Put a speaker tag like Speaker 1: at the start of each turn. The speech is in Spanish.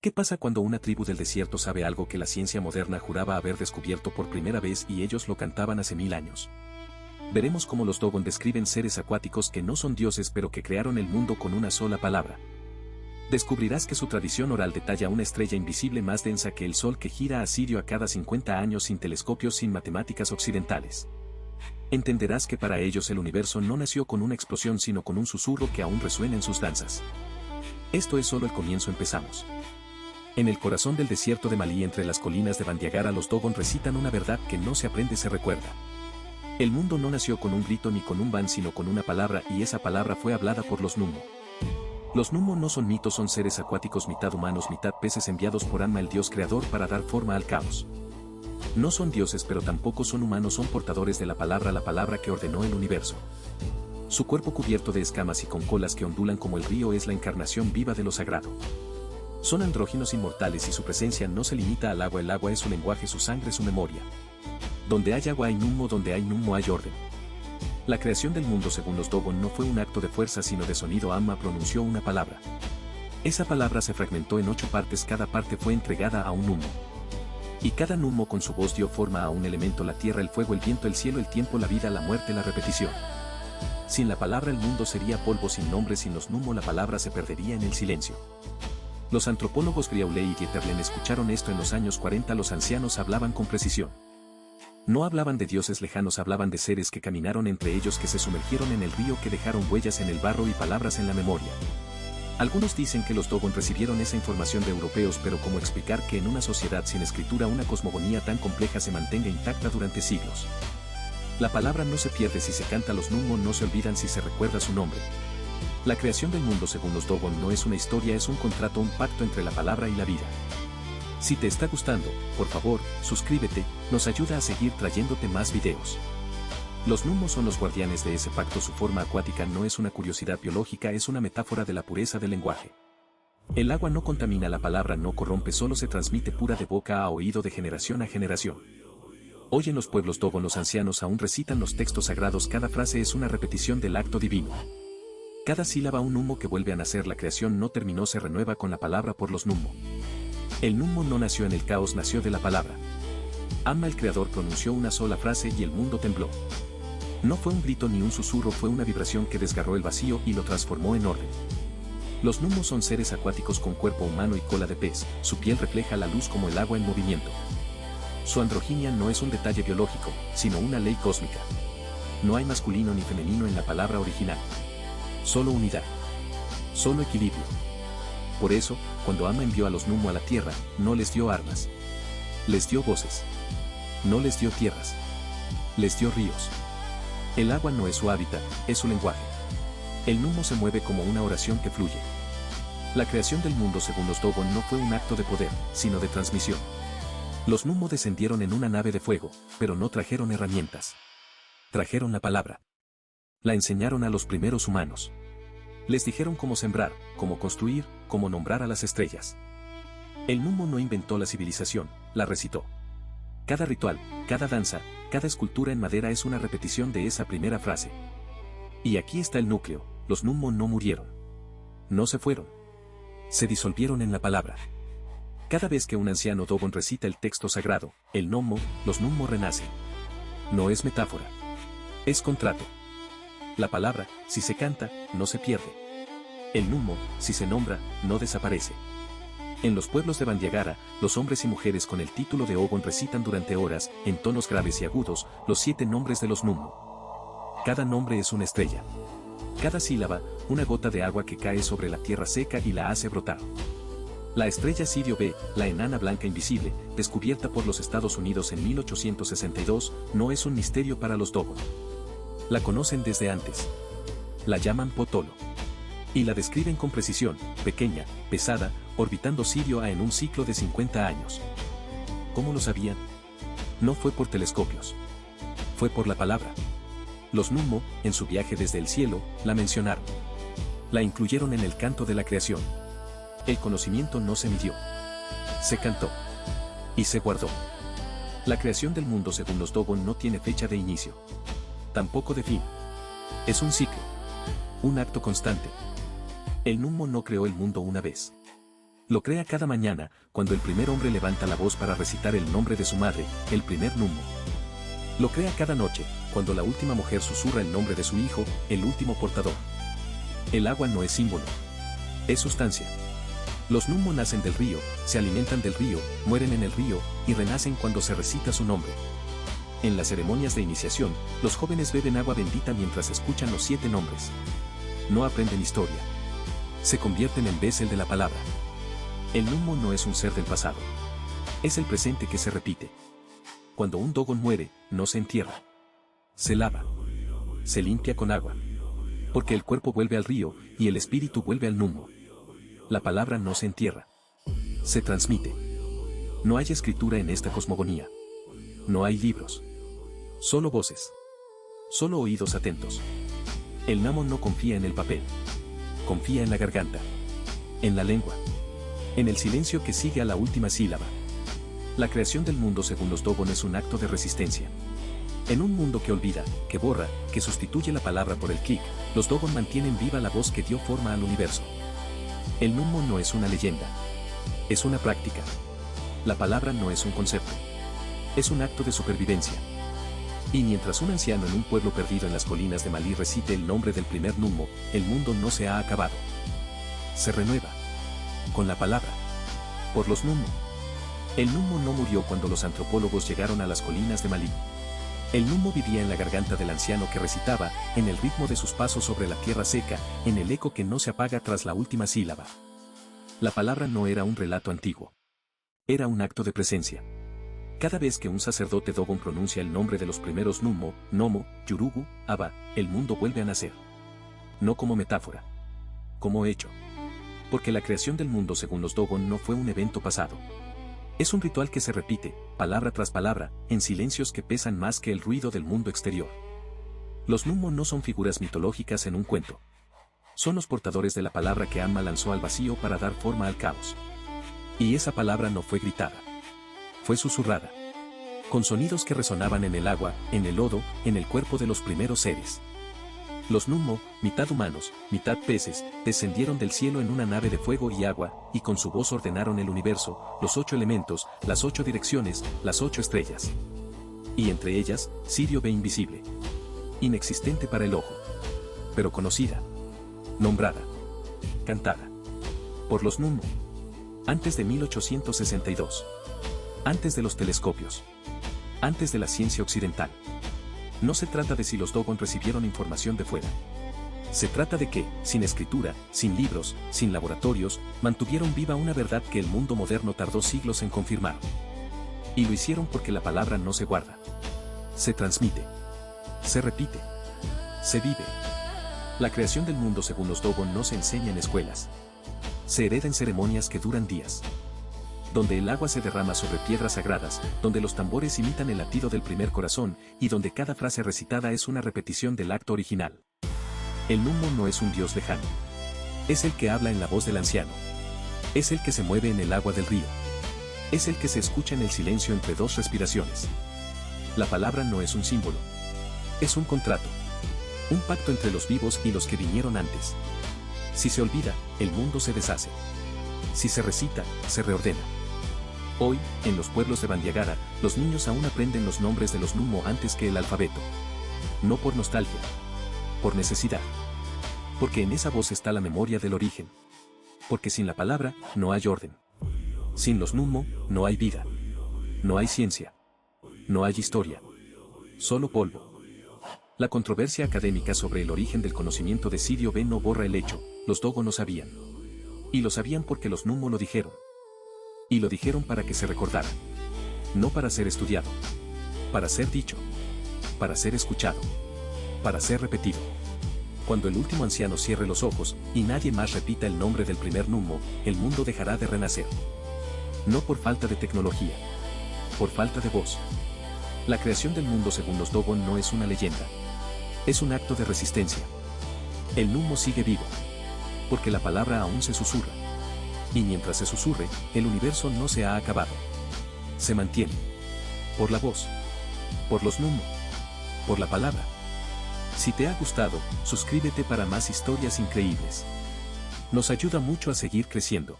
Speaker 1: ¿Qué pasa cuando una tribu del desierto sabe algo que la ciencia moderna juraba haber descubierto por primera vez y ellos lo cantaban hace 1000 años? Veremos cómo los Dogon describen seres acuáticos que no son dioses pero que crearon el mundo con una sola palabra. Descubrirás que su tradición oral detalla una estrella invisible más densa que el Sol que gira a Sirio a cada 50 años sin telescopios, sin matemáticas occidentales. Entenderás que para ellos el universo no nació con una explosión sino con un susurro que aún resuena en sus danzas. Esto es solo el comienzo, empezamos. En el corazón del desierto de Malí, entre las colinas de Bandiagara, los Dogon recitan una verdad que no se aprende, se recuerda. El mundo no nació con un grito ni con un ban sino con una palabra, y esa palabra fue hablada por los Nummo. Los Nummo no son mitos, son seres acuáticos mitad humanos mitad peces enviados por Anma, el dios creador, para dar forma al caos. No son dioses pero tampoco son humanos, son portadores de la palabra que ordenó el universo. Su cuerpo cubierto de escamas y con colas que ondulan como el río es la encarnación viva de lo sagrado. Son andróginos inmortales y su presencia no se limita al agua, el agua es su lenguaje, su sangre, su memoria. Donde hay agua hay Nummo, donde hay Nummo hay orden. La creación del mundo según los Dogon no fue un acto de fuerza sino de sonido. Amma pronunció una palabra. Esa palabra se fragmentó en 8 partes, cada parte fue entregada a un Nummo. Y cada Nummo con su voz dio forma a un elemento: la tierra, el fuego, el viento, el cielo, el tiempo, la vida, la muerte, la repetición. Sin la palabra el mundo sería polvo sin nombre, sin los Nummo la palabra se perdería en el silencio. Los antropólogos Griaule y Dieterlen escucharon esto en los años 40. Los ancianos hablaban con precisión. No hablaban de dioses lejanos, hablaban de seres que caminaron entre ellos, que se sumergieron en el río, que dejaron huellas en el barro y palabras en la memoria. Algunos dicen que los Dogon recibieron esa información de europeos, pero ¿cómo explicar que en una sociedad sin escritura una cosmogonía tan compleja se mantenga intacta durante siglos? La palabra no se pierde si se canta, los Nummo no se olvidan si se recuerda su nombre. La creación del mundo según los Dogon no es una historia, es un contrato, un pacto entre la palabra y la vida. Si te está gustando, por favor, suscríbete, nos ayuda a seguir trayéndote más videos. Los Nummo son los guardianes de ese pacto, su forma acuática no es una curiosidad biológica, es una metáfora de la pureza del lenguaje. El agua no contamina, la palabra no corrompe, solo se transmite pura de boca a oído, de generación a generación. Hoy en los pueblos Dogon los ancianos aún recitan los textos sagrados, cada frase es una repetición del acto divino. Cada sílaba un Nummo que vuelve a nacer, la creación no terminó, se renueva con la palabra por los Nummo. El Nummo no nació en el caos, nació de la palabra. Amma el creador pronunció una sola frase y el mundo tembló. No fue un grito ni un susurro, fue una vibración que desgarró el vacío y lo transformó en orden. Los Nummo son seres acuáticos con cuerpo humano y cola de pez, su piel refleja la luz como el agua en movimiento. Su androginia no es un detalle biológico, sino una ley cósmica. No hay masculino ni femenino en la palabra original. Solo unidad. Solo equilibrio. Por eso, cuando Amma envió a los Nummo a la tierra, no les dio armas. Les dio voces. No les dio tierras. Les dio ríos. El agua no es su hábitat, es su lenguaje. El Nummo se mueve como una oración que fluye. La creación del mundo según los Dogon no fue un acto de poder, sino de transmisión. Los Nummo descendieron en una nave de fuego, pero no trajeron herramientas. Trajeron la palabra. La enseñaron a los primeros humanos. Les dijeron cómo sembrar, cómo construir, cómo nombrar a las estrellas. El Nummo no inventó la civilización, la recitó. Cada ritual, cada danza, cada escultura en madera es una repetición de esa primera frase. Y aquí está el núcleo: los Nummo no murieron. No se fueron. Se disolvieron en la palabra. Cada vez que un anciano Dogon recita el texto sagrado, el Nommo, los Nummo renacen. No es metáfora. Es contrato. La palabra, si se canta, no se pierde. El Nummo, si se nombra, no desaparece. En los pueblos de Bandiagara, los hombres y mujeres con el título de Ogon recitan durante horas, en tonos graves y agudos, los 7 nombres de los Nummo. Cada nombre es una estrella. Cada sílaba, una gota de agua que cae sobre la tierra seca y la hace brotar. La estrella Sirio B, la enana blanca invisible, descubierta por los Estados Unidos en 1862, no es un misterio para los Dogon. La conocen desde antes. La llaman Potolo. Y la describen con precisión: pequeña, pesada, orbitando Sirio A en un ciclo de 50 años. ¿Cómo lo sabían? No fue por telescopios. Fue por la palabra. Los Nummo, en su viaje desde el cielo, la mencionaron. La incluyeron en el canto de la creación. El conocimiento no se midió. Se cantó. Y se guardó. La creación del mundo según los Dogon no tiene fecha de inicio. Tampoco de fin. Es un ciclo. Un acto constante. El Nummo no creó el mundo una vez. Lo crea cada mañana, cuando el primer hombre levanta la voz para recitar el nombre de su madre, el primer Nummo. Lo crea cada noche, cuando la última mujer susurra el nombre de su hijo, el último portador. El agua no es símbolo. Es sustancia. Los Nummo nacen del río, se alimentan del río, mueren en el río, y renacen cuando se recita su nombre. En las ceremonias de iniciación, los jóvenes beben agua bendita mientras escuchan los 7 nombres. No aprenden historia. Se convierten en Bessel de la palabra. El Nummo no es un ser del pasado. Es el presente que se repite. Cuando un Dogon muere, no se entierra. Se lava. Se limpia con agua. Porque el cuerpo vuelve al río, y el espíritu vuelve al Nummo. La palabra no se entierra. Se transmite. No hay escritura en esta cosmogonía. No hay libros. Solo voces. Solo oídos atentos. El Namo no confía en el papel. Confía en la garganta. En la lengua. En el silencio que sigue a la última sílaba. La creación del mundo según los Dogon es un acto de resistencia. En un mundo que olvida, que borra, que sustituye la palabra por el kick, los Dogon mantienen viva la voz que dio forma al universo. El Nummo no es una leyenda. Es una práctica. La palabra no es un concepto. Es un acto de supervivencia. Y mientras un anciano en un pueblo perdido en las colinas de Malí recite el nombre del primer Nummo, el mundo no se ha acabado. Se renueva. Con la palabra. Por los Nummo. El Nummo no murió cuando los antropólogos llegaron a las colinas de Malí. El Nummo vivía en la garganta del anciano que recitaba, en el ritmo de sus pasos sobre la tierra seca, en el eco que no se apaga tras la última sílaba. La palabra no era un relato antiguo. Era un acto de presencia. Cada vez que un sacerdote Dogon pronuncia el nombre de los primeros Nummo, Nomo, Yurugu, Aba, el mundo vuelve a nacer. No como metáfora. Como hecho. Porque la creación del mundo según los Dogon no fue un evento pasado. Es un ritual que se repite, palabra tras palabra, en silencios que pesan más que el ruido del mundo exterior. Los Nummo no son figuras mitológicas en un cuento. Son los portadores de la palabra que Amma lanzó al vacío para dar forma al caos. Y esa palabra no fue gritada. Fue susurrada. Con sonidos que resonaban en el agua, en el lodo, en el cuerpo de los primeros seres. Los Nummo, mitad humanos, mitad peces, descendieron del cielo en una nave de fuego y agua, y con su voz ordenaron el universo, los 8 elementos, las 8 direcciones, las 8 estrellas. Y entre ellas, Sirio ve invisible. Inexistente para el ojo. Pero conocida. Nombrada. Cantada. Por los Nummo. Antes de 1862. Antes de los telescopios. Antes de la ciencia occidental. No se trata de si los Dogon recibieron información de fuera. Se trata de que, sin escritura, sin libros, sin laboratorios, mantuvieron viva una verdad que el mundo moderno tardó siglos en confirmar. Y lo hicieron porque la palabra no se guarda. Se transmite. Se repite. Se vive. La creación del mundo según los Dogon no se enseña en escuelas. Se hereda en ceremonias que duran días. Donde el agua se derrama sobre piedras sagradas, donde los tambores imitan el latido del primer corazón, y donde cada frase recitada es una repetición del acto original. El Nummo no es un dios lejano. Es el que habla en la voz del anciano. Es el que se mueve en el agua del río. Es el que se escucha en el silencio entre 2 respiraciones. La palabra no es un símbolo. Es un contrato. Un pacto entre los vivos y los que vinieron antes. Si se olvida, el mundo se deshace. Si se recita, se reordena. Hoy, en los pueblos de Bandiagara, los niños aún aprenden los nombres de los Nummo antes que el alfabeto. No por nostalgia. Por necesidad. Porque en esa voz está la memoria del origen. Porque sin la palabra, no hay orden. Sin los Nummo, no hay vida. No hay ciencia. No hay historia. Solo polvo. La controversia académica sobre el origen del conocimiento de Sirio B no borra el hecho, los Dogon lo sabían. Y lo sabían porque los Nummo lo dijeron. Y lo dijeron para que se recordara. No para ser estudiado. Para ser dicho. Para ser escuchado. Para ser repetido. Cuando el último anciano cierre los ojos, y nadie más repita el nombre del primer Nummo, el mundo dejará de renacer. No por falta de tecnología. Por falta de voz. La creación del mundo según los Dogon no es una leyenda. Es un acto de resistencia. El Nummo sigue vivo. Porque la palabra aún se susurra. Y mientras se susurre, el universo no se ha acabado. Se mantiene. Por la voz. Por los Nummo. Por la palabra. Si te ha gustado, suscríbete para más historias increíbles. Nos ayuda mucho a seguir creciendo.